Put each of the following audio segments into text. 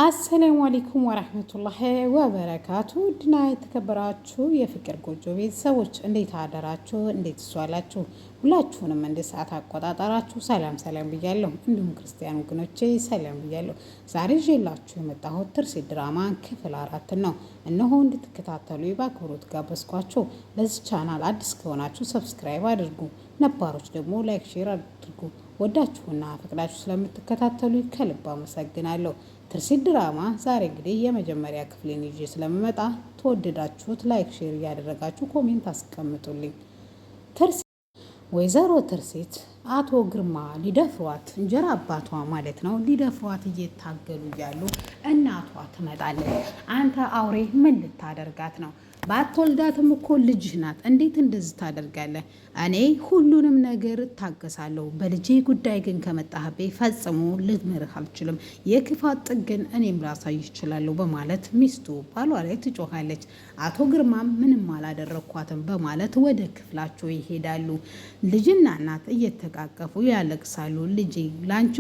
አሰላሙ አለይኩም ወራህመቱላሂ ወበረካቱ። ድና የተከበራችሁ የፍቅር ጎጆ ቤተሰቦች እንዴት አደራችሁ? እንዴት ዋላችሁ? ሁላችሁንም እንደ ሰዓት አቆጣጠራችሁ ሰላም ብያለሁ። እንዲሁም ክርስቲያን ወገኖቼ ሰላም ብያለሁ። ዛሬ ይዤላችሁ የመጣሁት ትርሲት ድራማ ክፍል 4 ነው። እነሆ እንድትከታተሉ በአክብሮት ጋበዝኳችሁ። ለዚህ ቻናል አዲስ ከሆናችሁ ሰብስክራይብ አድርጉ፣ ነባሮች ደግሞ ላይክ ሼር አድርጉ። ወዳችሁና ፈቅዳችሁ ስለምትከታተሉ ከልብ አመሰግናለሁ። ትርሲት ድራማ ዛሬ እንግዲህ የመጀመሪያ ክፍልን ይዤ ስለምመጣ ተወደዳችሁት ላይክ ሼር እያደረጋችሁ ኮሜንት አስቀምጡልኝ። ወይዘሮ ትርሲት አቶ ግርማ ሊደፍሯት እንጀራ አባቷ ማለት ነው ሊደፍሯት እየታገሉ እያሉ እናቷ ትመጣለች። አንተ አውሬ ምን ልታደርጋት ነው? ባትወልዳትም እኮ ልጅህ ናት። እንዴት እንደዚህ ታደርጋለህ? እኔ ሁሉንም ነገር እታገሳለሁ። በልጄ ጉዳይ ግን ከመጣህብኝ ፈጽሞ ልምርህ አልችልም። የክፋት ጥግን እኔም ላሳይ ይችላለሁ በማለት ሚስቱ ባሏ ላይ ትጮኻለች። አቶ ግርማም ምንም አላደረኳትም በማለት ወደ ክፍላቸው ይሄዳሉ። ልጅና እናት እየተቃቀፉ ያለቅሳሉ። ልጄ ላንቺ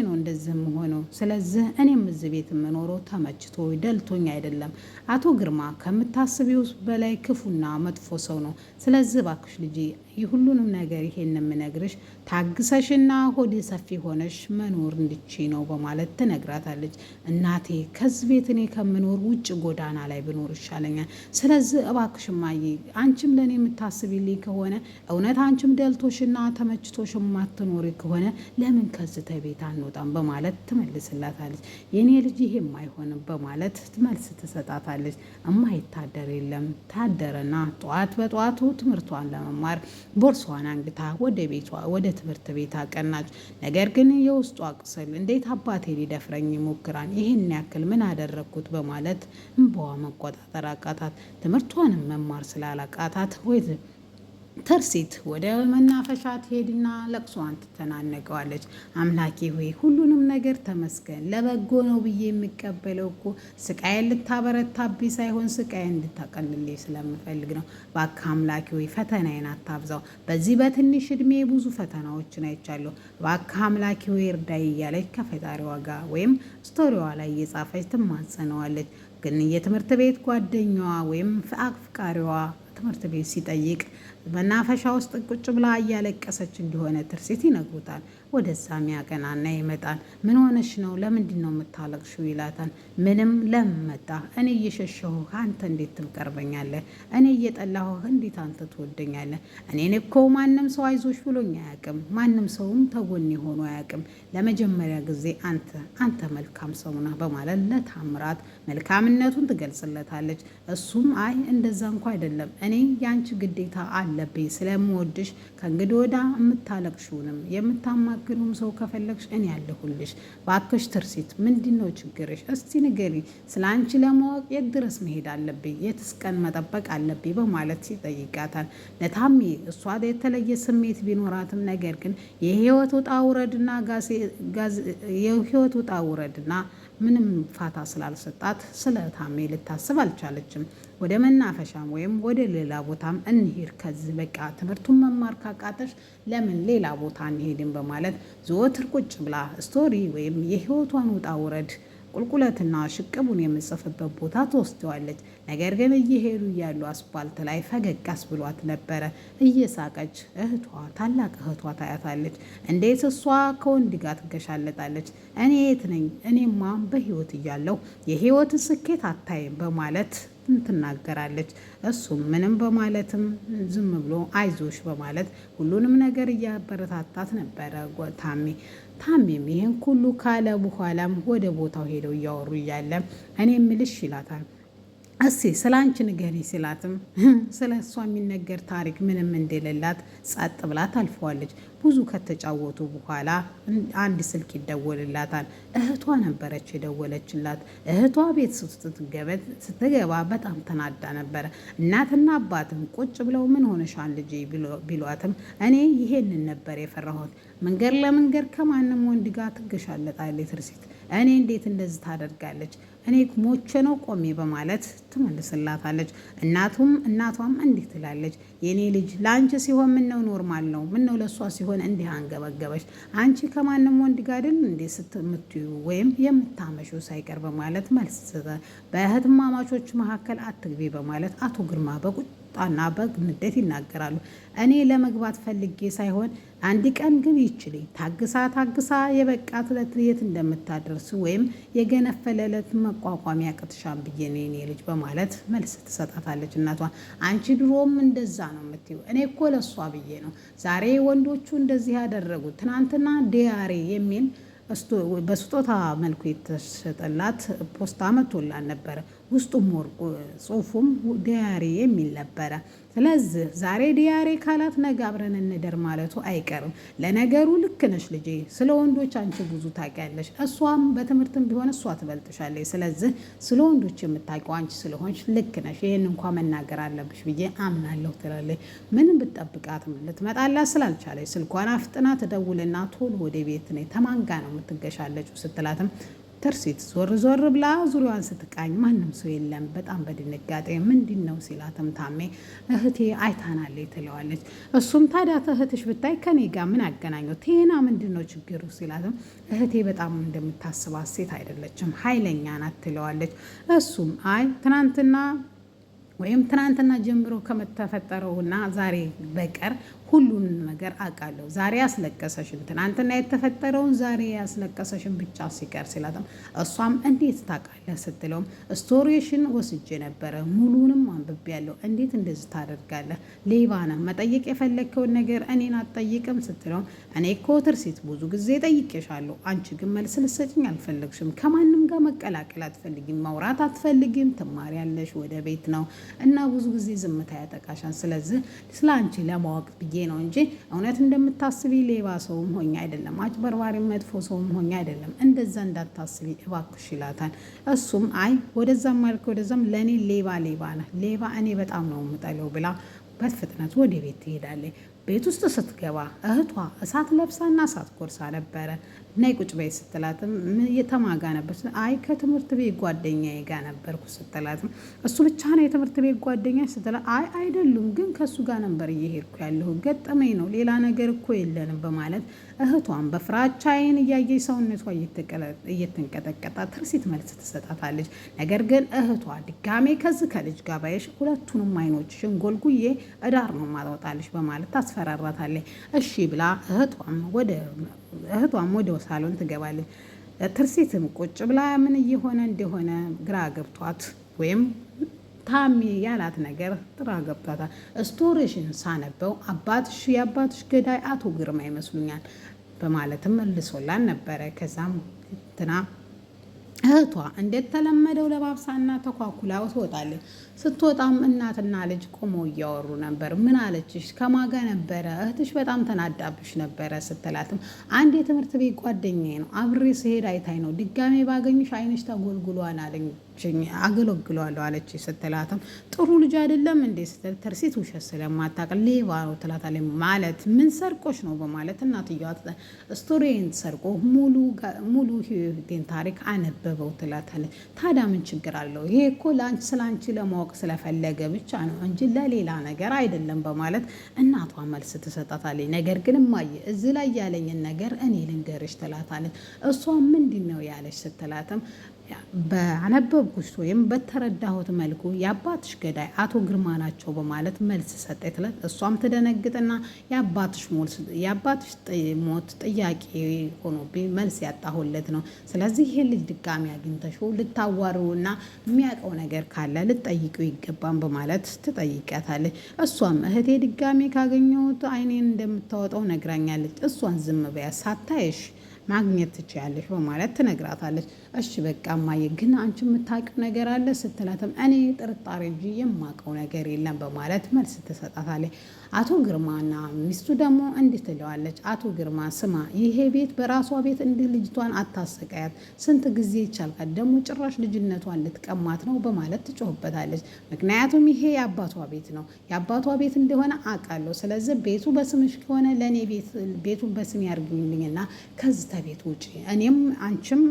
ነው እንደዚህ የምሆነው። ስለዚህ እኔም እዚህ ቤት የምኖረው ተመችቶ ደልቶኝ አይደለም። አቶ ግርማ ከምታስቢው በላይ ክፉና መጥፎ ሰው ነው። ስለዚህ እባክሽ ልጄ የሁሉንም ነገር ይሄን የምነግርሽ ታግሰሽና ሆዴ ሰፊ ሆነሽ መኖር እንድቺ ነው በማለት ትነግራታለች። እናቴ ከዚህ ቤት እኔ ከምኖር ውጭ ጎዳና ላይ ብኖር ይሻለኛል። ስለዚህ እባክሽ እማዬ አንቺም ለእኔ የምታስቢልኝ ከሆነ እውነት አንቺም ደልቶሽና ተመችቶሽ የማትኖሪ ከሆነ ለምን ከዚህ ቤት አንወጣም በማለት ትመልስላታለች። የኔ ልጅ ይሄም አይሆንም በማለት መልስ ትሰጣታለች። እማይታደር የለም ታደረና ጠዋት በጠዋቱ ትምህርቷን ለመማር ቦርሷን አንግታ ወደ ትምህርት ቤት አቀናች። ነገር ግን የውስጧ ቁስል እንዴት አባቴ ሊደፍረኝ ይሞክራል? ይህን ያክል ምን አደረግኩት? በማለት እንባዋ መቆጣጠር አቃታት። ትምህርቷንም መማር ስላላቃታት ትርሲት ወደ መናፈሻ ትሄድና ለቅሷን ትተናነቀዋለች። አምላኬ ሆይ ሁሉንም ነገር ተመስገን፣ ለበጎ ነው ብዬ የሚቀበለው እኮ ስቃይን ልታበረታብኝ ሳይሆን ስቃይን እንድታቀልልኝ ስለምፈልግ ነው። እባክህ አምላኬ ሆይ ፈተናዬን አታብዛው። በዚህ በትንሽ እድሜ ብዙ ፈተናዎችን አይቻለሁ። እባክህ አምላኬ ሆይ እርዳይ እያለች ከፈጣሪዋ ጋር ወይም ስቶሪዋ ላይ እየጻፈች ትማጸነዋለች። ግን የትምህርት ቤት ጓደኛዋ ወይም አፍቃሪዋ ትምህርት ቤት ሲጠይቅ መናፈሻ ውስጥ ቁጭ ብላ እያለቀሰች እንደሆነ ትርሲት ይነግሩታል። ወደዛ ሚያቀናና ይመጣል። ምን ሆነሽ ነው? ለምንድን ነው የምታለቅሽው? ይላታል። ምንም ለምን መጣ? እኔ እየሸሸሁህ አንተ እንዴት ትቀርበኛለህ? እኔ እየጠላሁህ እንዴት አንተ ትወደኛለህ? እኔን እኮ ማንም ሰው አይዞሽ ብሎኝ አያውቅም። ማንም ሰውም ተጎኔ ሆኖ አያውቅም። ለመጀመሪያ ጊዜ አንተ መልካም ሰው ነህ በማለት ለታምራት መልካምነቱን ትገልጽለታለች። እሱም አይ እንደዛ እንኳ አይደለም፣ እኔ ያንቺ ግዴታ አለብኝ ስለምወድሽ ከእንግዲህ ወዳ የምታለቅሽውንም የምታማግሩም ሰው ከፈለግሽ እኔ ያለሁልሽ። ባክሽ ትርሲት ምንድን ነው ችግርሽ? እስቲ ንገሪ። ስለ አንቺ ለማወቅ የት ድረስ መሄድ አለብኝ? የትስ ቀን መጠበቅ አለብኝ? በማለት ይጠይቃታል። ለታሜ እሷ የተለየ ስሜት ቢኖራትም ነገር ግን የህይወት ውጣ ውረድና ምንም ፋታ ስላልሰጣት ስለ ታሜ ልታስብ አልቻለችም። ወደ መናፈሻም ወይም ወደ ሌላ ቦታም እንሄድ፣ ከዚህ በቃ ትምህርቱን መማር ካቃተሽ ለምን ሌላ ቦታ እንሄድም በማለት ዘወትር ቁጭ ብላ ስቶሪ ወይም የህይወቷን ውጣ ውረድ ቁልቁለትና ሽቅቡን የምጽፍበት ቦታ ትወስደዋለች። ነገር ግን እየሄዱ እያሉ አስፓልት ላይ ፈገግ አስብሏት ነበረ። እየሳቀች ታላቅ እህቷ ታያታለች። እንዴት እሷ ከወንድ ጋር ትገሻለጣለች? እኔ የት ነኝ? እኔማ በህይወት እያለሁ የህይወትን ስኬት አታይም በማለት ትናገራለች። እሱም ምንም በማለትም ዝም ብሎ አይዞሽ በማለት ሁሉንም ነገር እያበረታታት ነበረ። ታሜም ይህን ሁሉ ካለ በኋላም ወደ ቦታው ሄደው እያወሩ እያለ እኔ ምልሽ ይላታል። እስኪ ስለ አንቺ ንገሪ ሲላትም ስለ እሷ የሚነገር ታሪክ ምንም እንደሌላት ጸጥ ብላ ታልፈዋለች። ብዙ ከተጫወቱ በኋላ አንድ ስልክ ይደወልላታል። እህቷ ነበረች የደወለችላት። እህቷ ቤት ስትገባ በጣም ተናዳ ነበረ። እናትና አባትም ቁጭ ብለው ምን ሆነሻል ልጄ ቢሏትም እኔ ይሄንን ነበር የፈራሁት። መንገድ ለመንገድ ከማንም ወንድ ጋር ትገሻለጣለች ትርሲት። እኔ እንዴት እንደዚህ ታደርጋለች? እኔ ሞቼ ነው ቆሜ በማለት ትመልስላታለች። እናቷም እንዲህ ትላለች፣ የኔ ልጅ ለአንቺ ሲሆን ምነው ኖርማል ነው፣ ምነው ለእሷ ሲሆን እንዲህ አንገበገበች? አንቺ ከማንም ወንድ ጋር አይደል እንዴ ስትምትዩ ወይም የምታመሹ ሳይቀር በማለት መልስ በእህትማማቾች መካከል አትግቢ በማለት አቶ ግርማ በቁጣና በንዴት ይናገራሉ። እኔ ለመግባት ፈልጌ ሳይሆን አንድ ቀን ግን ይችልኝ ታግሳ የበቃት ዕለት የት እንደምታደርስ ወይም የገነፈለ ዕለት መቋቋም ያቅትሻን ብዬ ነው የኔ ልጅ በማለት መልስ ትሰጣታለች። እናቷ አንቺ ድሮም እንደዛ ነው የምትይው፣ እኔ እኮ ለሷ ብዬ ነው ዛሬ ወንዶቹ እንደዚህ ያደረጉት። ትናንትና ዲያሬ የሚል በስጦታ መልኩ የተሸጠላት ፖስታ መቶላን ነበረ። ውስጡም ወርቁ ጽሁፉም ዲያሪ የሚል ነበረ። ስለዚህ ዛሬ ዲያሪ ካላት ነገ አብረን እንደር ማለቱ አይቀርም። ለነገሩ ልክ ነሽ ልጄ፣ ስለ ወንዶች አንቺ ብዙ ታውቂያለሽ፣ እሷም በትምህርትም ቢሆን እሷ ትበልጥሻለች። ስለዚህ ስለ ወንዶች የምታውቂው አንቺ ስለሆንሽ ልክ ነሽ፣ ይህን እንኳ መናገር አለብሽ ብዬ አምናለሁ ትላለች። ምንም ብትጠብቃትም ልትመጣላት ስላልቻለች ስልኳን አፍጥና ትደውልና ቶሎ ወደ ቤት ነይ፣ ተማንጋ ነው የምትገሻለችው ስትላትም ትርሲት ዞር ብላ ዙሪያዋን ስትቃኝ ማንም ሰው የለም። በጣም በድንጋጤ ምንድን ነው ሲላትም ታሜ እህቴ አይታናለች ትለዋለች። እሱም ታዲያ እህትሽ ብታይ ከኔ ጋር ምን አገናኘው? ቴና ምንድን ነው ችግሩ ሲላትም እህቴ በጣም እንደምታስባት ሴት አይደለችም፣ ኃይለኛ ናት ትለዋለች። እሱም አይ ትናንትና ጀምሮ ከመተፈጠረውና ዛሬ በቀር ሁሉን ነገር አውቃለሁ። ዛሬ ያስለቀሰሽን ትናንትና የተፈጠረውን ዛሬ ያስለቀሰሽን ብቻ ሲቀር ሲላትም እሷም እንዴት ታውቃለህ ስትለውም ስቶሪሽን ወስጄ ነበረ ሙሉንም አንብቤያለሁ። እንዴት እንደዚህ ታደርጋለህ? ሌባ ነህ። መጠየቅ የፈለግከውን ነገር እኔን አትጠይቅም ስትለውም እኔ እኮ ትርሲት ብዙ ጊዜ ጠይቄሻለሁ፣ አንቺ ግን መልስ ልትሰጪኝ አልፈለግሽም። ከማንም ጋር መቀላቀል አትፈልጊም፣ ማውራት አትፈልጊም፣ ትማሪያለሽ፣ ወደ ቤት ነው እና ብዙ ጊዜ ዝምታ ያጠቃሻል። ስለዚህ ስለ አንቺ ለማወቅ ብዬ ነው እንጂ እውነት እንደምታስቢ ሌባ ሰውም ሆኜ አይደለም፣ አጭበርባሪ መጥፎ ሰውም ሆኜ አይደለም። እንደዛ እንዳታስቢ እባክሽ ይላታል። እሱም አይ ወደዛም ማልክ ወደዛም ለእኔ ሌባ ነህ፣ ሌባ እኔ በጣም ነው የምጠለው ብላ በፍጥነት ወደ ቤት ትሄዳለች። ቤት ውስጥ ስትገባ እህቷ እሳት ለብሳና እሳት ጎርሳ ነበረ። ነይ ቁጭ በይ ስትላትም የተማጋ ነበር። አይ ከትምህርት ቤት ጓደኛዬ ጋር ነበርኩ ስትላትም እሱ ብቻ ነው የትምህርት ቤት ጓደኛ ስትላት አይ አይደሉም፣ ግን ከእሱ ጋር ነበር እየሄድኩ ያለሁ ገጠመኝ ነው፣ ሌላ ነገር እኮ የለንም በማለት እህቷን በፍራቻ ዓይን እያየች ሰውነቷ እየተንቀጠቀጣ ትርሲት መልስ ትሰጣታለች። ነገር ግን እህቷ ድጋሜ ከዚህ ከልጅ ጋር ባየሽ ሁለቱንም ዓይኖችሽን ጎልጉዬ እዳር ነው ማወጣልሽ በማለት ታስፈራራታለች። እሺ ብላ እህቷም ወደ ሳሎን ትገባለች። ትርሲትም ቁጭ ብላ ምን እየሆነ እንደሆነ ግራ ገብቷት ወይም ታሜ ያላት ነገር ጥራ ገብቷታል። ስቶሪሽን ሳነበው የአባትሽ ገዳይ አቶ ግርማ ይመስሉኛል በማለትም መልሶላን ነበረ። ከዛም እህቷ እንደተለመደው ለባብሳና ተኳኩላ ትወጣለች። ስትወጣም እናትና ልጅ ቆመው እያወሩ ነበር። ምን አለችሽ? ከማጋ ነበረ? እህትሽ በጣም ተናዳብሽ ነበረ ስትላትም አንድ የትምህርት ቤት ጓደኛዬ ነው አብሬ ስሄድ አይታይ ነው ድጋሜ ባገኝሽ አይንሽ ተጎልጉሏን አለችኝ፣ አገለግሏለሁ አለች ስትላትም ጥሩ ልጅ አይደለም እንዴ ስትል ትርሲት ውሸት ስለማታውቅ ሌባ ነው ትላታለች። ማለት ምን ሰርቆች ነው በማለት እናትየዋ ስቶሪን ሰርቆ ሙሉ ህይወቴን ታሪክ አነበበው ትላታለች። ታዲያ ምን ችግር አለው? ይሄ እኮ ስለ አንቺ ለማወቅ ስለፈለገ ብቻ ነው እንጂ ለሌላ ነገር አይደለም በማለት እናቷ መልስ ትሰጣታለች። ነገር ግን እማዬ እዚህ ላይ ያለኝን ነገር እኔ ልንገርሽ ትላታለች። እሷ ምንድን ነው ያለች ስትላትም በአነበብኩሽ ወይም በተረዳሁት መልኩ የአባትሽ ገዳይ አቶ ግርማ ናቸው በማለት መልስ ሰጠች ትላት። እሷም ትደነግጥና የአባትሽ ሞት ጥያቄ ሆኖብኝ መልስ ያጣሁለት ነው። ስለዚህ ይህን ልጅ ድጋሚ አግኝተሽው ልታዋሪውና የሚያውቀው ነገር ካለ ልጠይቂው ይገባን በማለት ትጠይቃታለች። እሷም እህቴ ድጋሚ ካገኘሁት አይኔን እንደምታወጣው ነግራኛለች። እሷን ዝም በያ ሳታይሽ ማግኘት ትችያለሽ በማለት ትነግራታለች። እሺ በቃ እማዬ ግን አንቺ የምታውቂው ነገር አለ ስትላትም እኔ ጥርጣሬ እንጂ የማውቀው ነገር የለም በማለት መልስ ትሰጣታለች። አቶ ግርማና ሚስቱ ደግሞ እንዲህ ትለዋለች። አቶ ግርማ ስማ፣ ይሄ ቤት በራሷ ቤት እንዲህ ልጅቷን አታሰቃያት፣ ስንት ጊዜ ይቻልካት፣ ደግሞ ጭራሽ ልጅነቷን ልትቀማት ነው በማለት ትጮህበታለች። ምክንያቱም ይሄ የአባቷ ቤት ነው፣ የአባቷ ቤት እንደሆነ አውቃለሁ። ስለዚህ ቤቱ በስምሽ ከሆነ ለእኔ ቤቱን በስም ያርግልኝና ከዚህ ከቤት ውጪ፣ እኔም አንቺም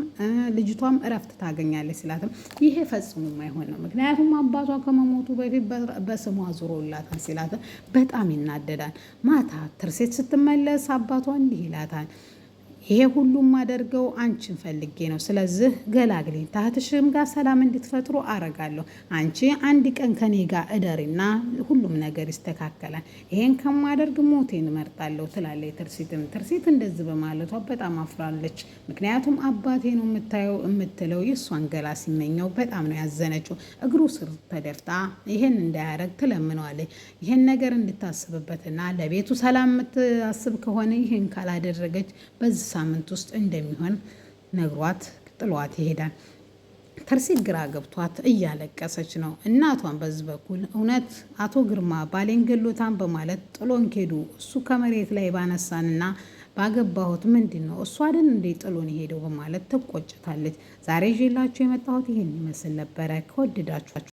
ልጅቷም እረፍት ታገኛለች ሲላትም ይሄ ፈጽሞ የማይሆን ነው፣ ምክንያቱም አባቷ ከመሞቱ በፊት በስሟ ዙሮላታል ሲላትም በጣም ይናደዳል። ማታ ትርሴት ስትመለስ አባቷ እንዲህ ይላታል፣ ይሄ ሁሉም ማደርገው አንቺን ፈልጌ ነው። ስለዚህ ገላግሌ ታህትሽም ጋር ሰላም እንድትፈጥሩ አረጋለሁ። አንቺ አንድ ቀን ከኔ ጋር እደሪና ሁሉም ነገር ይስተካከላል። ይሄን ከማደርግ ሞቴን እመርጣለሁ ትላለች ትርሲትም። ትርሲት እንደዚህ በማለቷ በጣም አፍራለች። ምክንያቱም አባቴ ነው የምትለው የእሷን ገላ ሲመኘው በጣም ነው ያዘነችው። እግሩ ስር ተደፍታ ይሄን እንዳያረግ ትለምነዋለች። ይሄን ነገር እንድታስብበትና ለቤቱ ሰላም የምታስብ ከሆነ ይሄን ካላደረገች በዚህ ሳምንት ውስጥ እንደሚሆን ነግሯት ጥሏት ይሄዳል። ትርሲት ግራ ገብቷት እያለቀሰች ነው። እናቷን በዚህ በኩል እውነት አቶ ግርማ ባሌን ገሎታን በማለት ጥሎን ሄዱ። እሱ ከመሬት ላይ ባነሳንና ባገባሁት ምንድን ነው እሱ አይደል እንደ ጥሎን ሄደው በማለት ትቆጭታለች። ዛሬ ይዤላችሁ የመጣሁት ይህን ይመስል ነበረ። ከወደዳችሁ